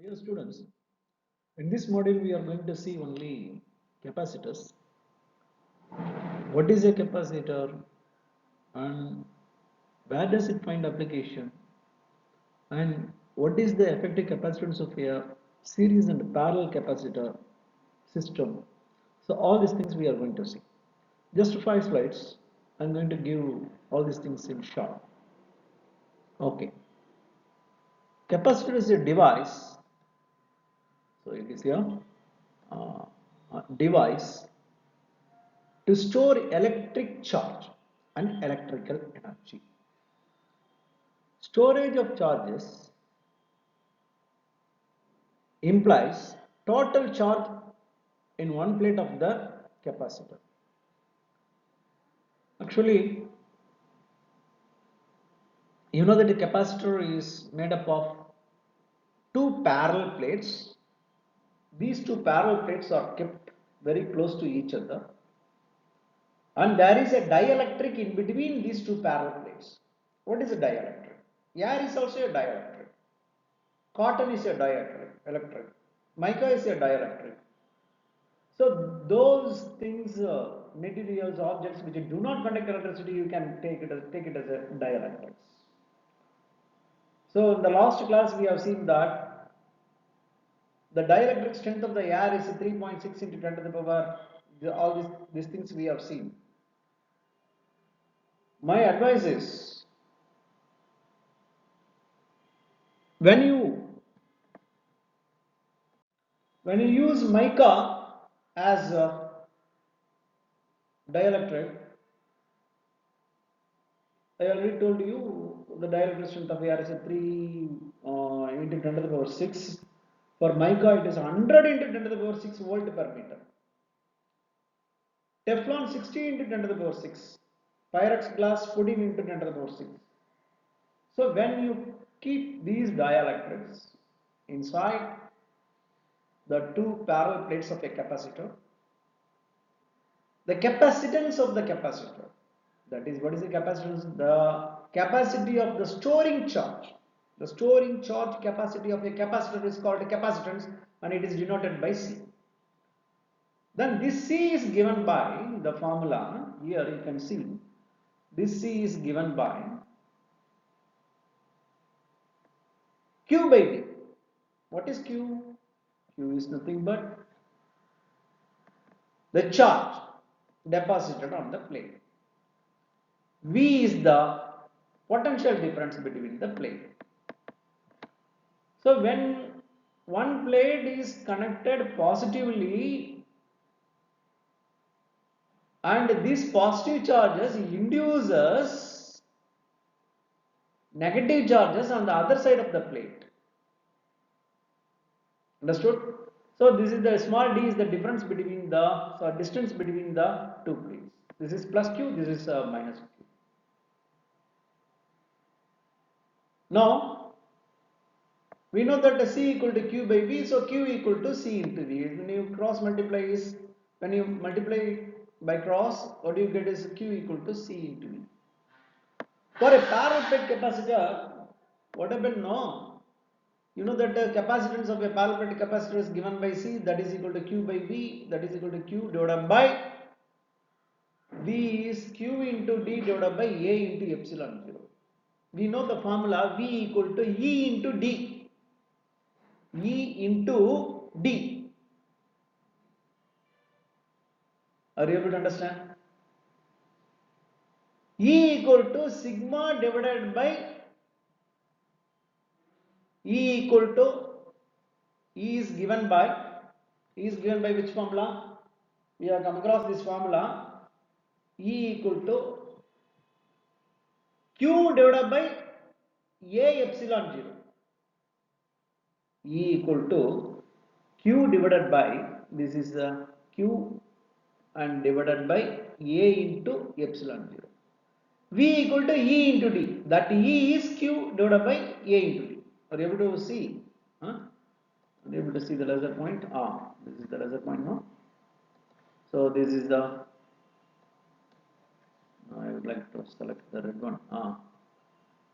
Dear students, in this module we are going to see only capacitors. What is a capacitor and where does it find application and what is the effective capacitance of a series and parallel capacitor system. So all these things we are going to see. Just 5 slides. I'm going to give all these things in short. Okay. Capacitor is a device. So it is uh, a device to store electric charge and electrical energy. Storage of charges implies total charge in one plate of the capacitor. Actually, you know that the capacitor is made up of two parallel plates. These two parallel plates are kept very close to each other, and there is a dielectric in between these two parallel plates. What is a dielectric? Air is also a dielectric. Cotton is a dielectric. Mica is a dielectric. So those things, materials, objects which do not conduct electricity, you can take it as a dielectrics. So in the last class we have seen that the dielectric strength of the air is 3.6 into 10 to the power. All these things we have seen. My advice is when you use mica as a dielectric, I already told you the dielectric strength of air is a 3 into 10 to the power 6. For mica, it is 100 into 10 to the power 6 volt per meter. Teflon 60 into 10 to the power 6. Pyrex glass 14 into 10 to the power 6. So when you keep these dielectrics inside the two parallel plates of a capacitor, the capacitance of the capacitor, that is, what is the capacitance? The capacity of the storing charge. The storing charge capacity of a capacitor is called a capacitance and it is denoted by C. Then this C is given by the formula, here you can see, this C is given by Q by V. What is Q? Q is nothing but the charge deposited on the plate. V is the potential difference between the plate. So when one plate is connected positively and these positive charges induces negative charges on the other side of the plate. Understood? So this is the small d is the difference between the distance between the two plates. This is plus q, this is minus q. Now we know that C equal to Q by V, so Q equal to C into V. When you cross multiply is, when you multiply by cross, what you get is Q equal to C into V. For a parallel plate capacitor, what happened? No. You know that the capacitance of a parallel plate capacitor is given by C, that is equal to Q by V, that is equal to Q divided by V is Q into D divided by A into epsilon 0. We know the formula V equal to E into D. E into D. Are you able to understand? E equal to sigma divided by E equal to E is given by which formula? We have come across this formula. E equal to Q divided by A epsilon 0. E equal to Q divided by, this is the Q and divided by A into epsilon 0. V equal to E into D. That E is Q divided by A into D. Are you able to see? Are you able to see the laser point? This is the laser point now. So this is the, I would like to select the red one.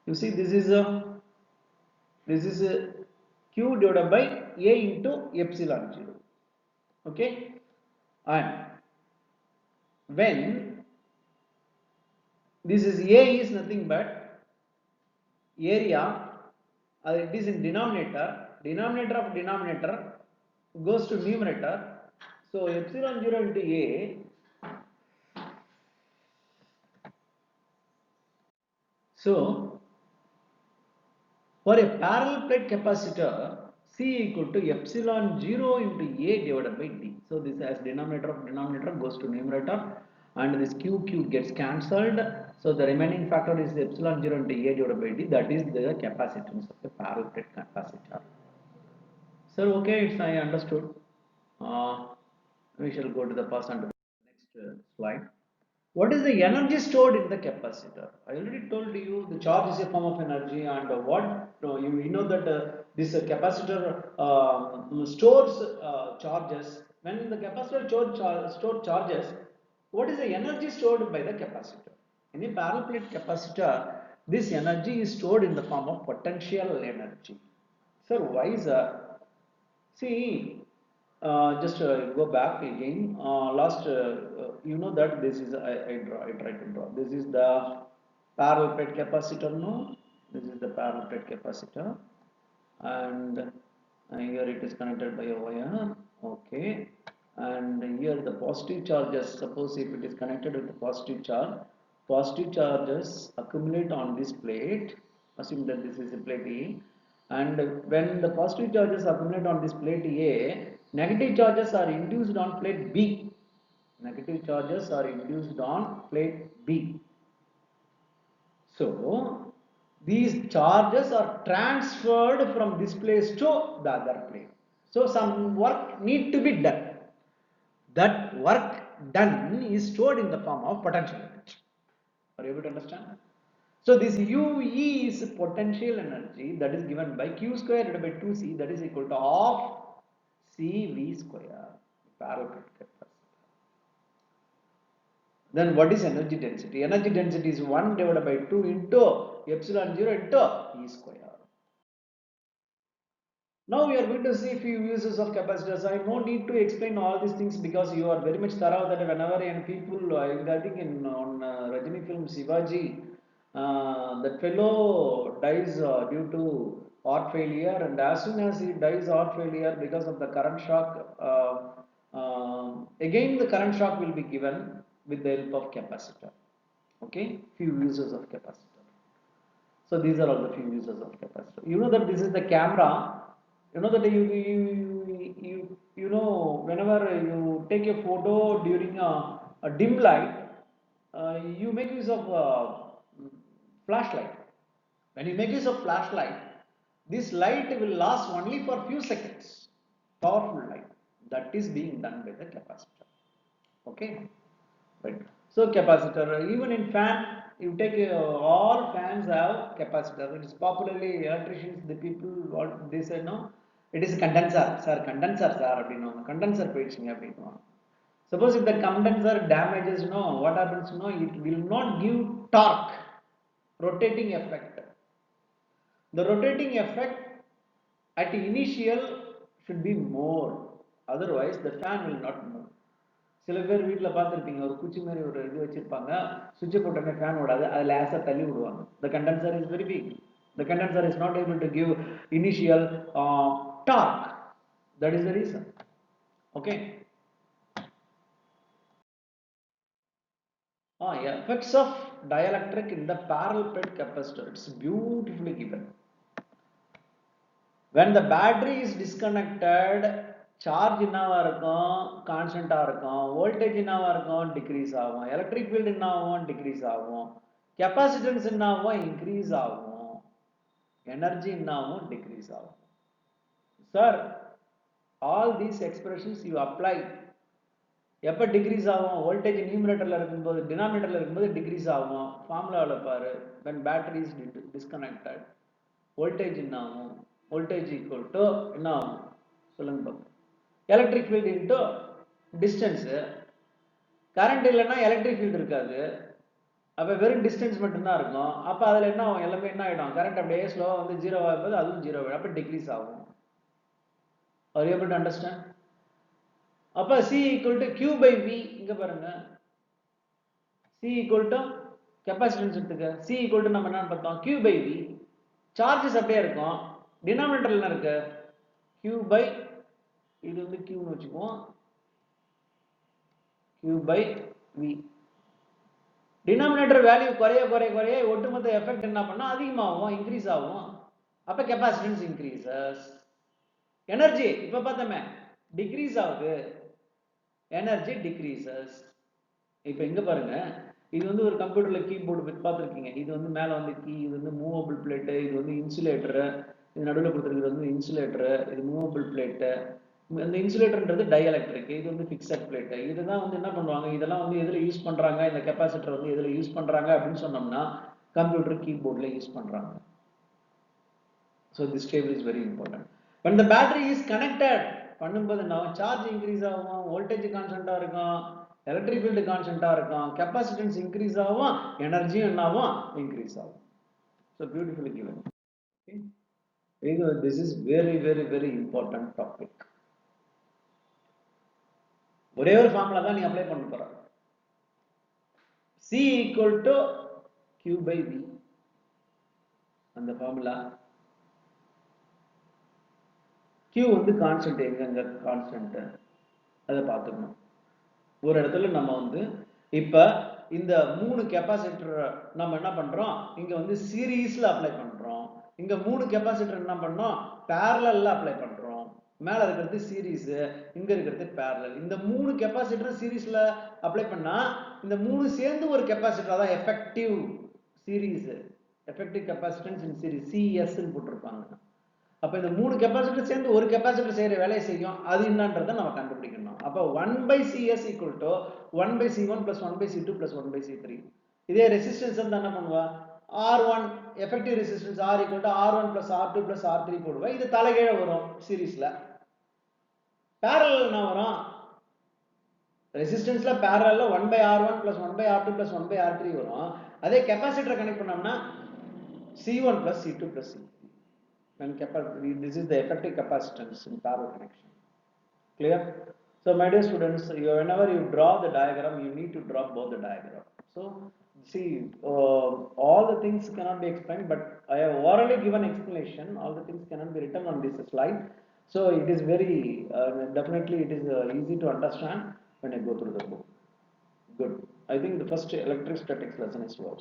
You see this is a Q divided by A into epsilon 0. Okay, and when this is A is nothing but area, it is in denominator, denominator of denominator goes to numerator, so epsilon 0 into A, so for a parallel plate capacitor, C equal to epsilon 0 into A divided by D. So this as denominator of denominator goes to numerator, and this Q gets cancelled. So the remaining factor is epsilon 0 into A divided by D. That is the capacitance of the parallel plate capacitor. Sir, okay, it's I understood. We shall go to the pass on to the next slide. What is the energy stored in the capacitor? I already told you the charge is a form of energy, and you know that this capacitor stores charges. When the capacitor store charges, what is the energy stored by the capacitor? In a parallel plate capacitor, this energy is stored in the form of potential energy. Sir, why is that? See, just go back again. You know that this is I try to draw. This is the parallel plate capacitor. No, this is the parallel plate capacitor, and here it is connected by a wire. Okay, and here the positive charges. Suppose if it is connected with the positive charges accumulate on this plate. Assume that this is a plate A, and when the positive charges accumulate on this plate A, negative charges are induced on plate B. Negative charges are induced on plate B. So these charges are transferred from this place to the other plate. So some work need to be done. That work done is stored in the form of potential energy. Are you able to understand? So this UE is potential energy that is given by Q square divided by 2C, that is equal to half CV square, parallel plate capacitor. Then what is energy density? Energy density is 1 divided by 2 into epsilon 0 into E square. Now we are going to see few uses of capacitors. I no need to explain all these things because you are very much thorough that whenever and people, I think on Rajini film Shivaji, that fellow dies due to heart failure, and as soon as he dies heart failure because of the current shock, again the current shock will be given with the help of capacitor. Okay, few uses of capacitor. So these are all the few uses of capacitor. You know that this is the camera. You know that you know whenever you take a photo during a dim light, you make use of flashlight. When you make use of flashlight, this light will last only for few seconds. Powerful light that is being done by the capacitor. Okay, right. So capacitor, even in fan, you take all fans have capacitor. It is popularly electricians, the people what they say no, it is a condenser, sir. Condenser, sir. அப்படினோ condenser போயிடுச்சுங்க அப்படினோ. Suppose if the condenser damages, no, what happens? No, it will not give torque, rotating effect. The rotating effect at initial should be more, otherwise the fan will not move. சில பேர் வீட்டில் பார்த்துருப்பீங்க ஒரு குச்சி மாதிரி ஒரு இது வச்சிருப்பாங்க, சுவிட்சை போட்டோன்னே ஃபேன் ஓடாது, அதை லேசாக தள்ளி விடுவாங்க. The condenser is very big. The condenser is not able to give initial torque. That is the reason. Okay. Effects of dielectric in the parallel plate capacitor. It's beautifully given. When the battery is disconnected, charge என்னவா இருக்கும், கான்ஸ்டன்டா இருக்கும், voltage என்னவா இருக்கும், degrees ஆகும், electric field என்னவாகும், degrees ஆகும், capacitance என்னவாகும், increase ஆகும், எனர்ஜி என்னவாகும், டிக்ரீஸ் ஆகும். Sir, all these expressions you apply. எப்போ டிக்ரீஸ் ஆகும், வோல்டேஜ் நியூமரேட்டரில் இருக்கும்போது டினாமினேட்டரில் இருக்கும்போது டிக்ரீஸ் ஆகும். ஃபார்முலாவில் பாரு, when battery is disconnected, voltage என்ன ஆகும், voltage equal to என்ன ஆகும் சொல்லுங்க பாப்போம், electric field into distance. Current இல்லைன்னா எலக்ட்ரிக் ஃபீல்டு இருக்காது, அப்போ வெறும் டிஸ்டன்ஸ் மட்டும்தான் இருக்கும். அப்போ அதில் என்ன ஆகும், எல்லாமே என்ன ஆகிடும், கரண்ட் அப்படியே ஸ்லோவாக வந்து ஜீரோ ஆகும்போது அதுவும் ஜீரோ ஆகிடும், அப்போ டிக்ரீஸ் ஆகும். Are you able to understand? அப்ப C equal to Q by V. இங்க பாருங்க, C equal to capacitance எடுத்துக்க. C equal to நம்ம என்ன பார்த்தோம், Q by V. சார்ஜஸ் அப்படியே இருக்கும். டினாமினேட்டர்ல என்ன இருக்கு, Q by, இது வந்து Q னு வச்சுக்குவோம், Q by V. Denominator value குறைய குறைய குறைய ஒட்டுமொத்த எஃபெக்ட் என்ன பண்ணா அதிகமாகும், இன்க்ரீஸ் ஆகும். அப்ப கெபாசிட்டன்ஸ் இன்க்ரீசஸ். எனர்ஜி இப்ப பார்த்தோமே டிக்ரீஸ் ஆகுது, எனர்ஜி டிக்ரீசஸ். இப்ப இங்க பாருங்க, இது வந்து ஒரு கம்ப்யூட்டர்ல கீபோர்டு பார்த்துருக்கீங்க. இது வந்து மேல வந்து கீ, இது வந்து மூவபிள் பிளேட்டு, இது வந்து இன்சுலேட்டர், இது நடுவில் கொடுத்துருக்கிறது வந்து இன்சுலேட்டர், இது மூவபிள் பிளேட்டு. இந்த இன்சுலேட்டர்ன்றது டைஎலக்ட்ரிக், இது வந்து ஃபிக்ஸட் பிளேட். இதுதான் வந்து என்ன பண்ணுவாங்க, இதெல்லாம் வந்து எதுல யூஸ் பண்றாங்க, இந்த கெபாசிட்டர் வந்து எதுல யூஸ் பண்றாங்க அப்படின்னு சொன்னோம்னா கம்ப்யூட்டர் கீபோர்ட்ல யூஸ் பண்றாங்க. So this table is very important. When the battery is connected பண்ணும்போது நான் சார்ஜ் இன்க்ரீஸ் ஆகும், வோல்டேஜ் கான்ஸ்டன்டா இருக்கும், எலக்ட்ரிக் ஃபீல்டு கான்ஸ்டன்டா இருக்கும், கெபாசிட்டன்ஸ் இன்க்ரீஸ் ஆகும், எனர்ஜியும் என்ன ஆகும், இன்க்ரீஸ் ஆகும். So beautifully given. Okay. This is very very very important topic. ஒரே ஒரு ஃபார்முலா தான் நீ அப்ளை பண்ண போற. C equal to Q by V. அந்த ஃபார்முலா Q வந்து கான்ஸ்டன்ட், எங்க கான்ஸ்டன்ட் அதை பார்த்துக்கணும். ஒரு இடத்துல நம்ம வந்து இப்ப இந்த 3 கெபாசிட்டர் நம்ம என்ன பண்றோம், இங்க வந்து சீரீஸ்ல அப்ளை பண்றோம். இங்க 3 கெபாசிட்டர் என்ன பண்ணோம், பேரலல்ல அப்ளை பண்றோம். மேல இருக்கிறது சீரீஸ், இங்க இருக்கிறது பேரலல். இந்த 3 கெபாசிட்டர் சீரீஸ்ல அப்ளை பண்ணா இந்த 3 சேர்ந்து ஒரு கெபாசிட்டர், அதான் எஃபெக்டிவ் சீரீஸ், எஃபெக்டிவ் கெபாசிட்டன்ஸ் இன் சீரீஸ், CS ன்னு போட்டுருப்பாங்க. அப்ப இந்த 3 கெபாசிட்டர் சேர்ந்து ஒரு கெபாசிட்டர் செய்யற வேலையை செய்யும், அது என்னன்றதை நம்ம கண்டுபிடிக்கணும். அப்ப 1/CS equal to 1/C1 plus 1/C2 plus 1/C3. இதே ரெசிஸ்டன்ஸ் வந்து என்ன பண்ணுவா, R1 effective resistance R equal to R1 plus R2 plus R3 போடுவா. இது தலைகீழ வரும் சீரிஸ்ல. பேரலல் என்ன வரும், ரெசிஸ்டன்ஸ்ல பேரலல்ல 1/R1 plus 1/R2 plus 1/R3 வரும். அதே கெபாசிட்டர் கனெக்ட் பண்ணோம்னா C1 plus C2 plus C3. And this is the effective capacitance in parallel connection. Clear? So my dear students, whenever you draw the diagram, you need to draw both the diagram. So see, all the things cannot be explained, but I have orally given explanation. All the things cannot be written on this slide. So it is very definitely it is easy to understand when I go through the book. Good. I think the first electrostatics lesson is over.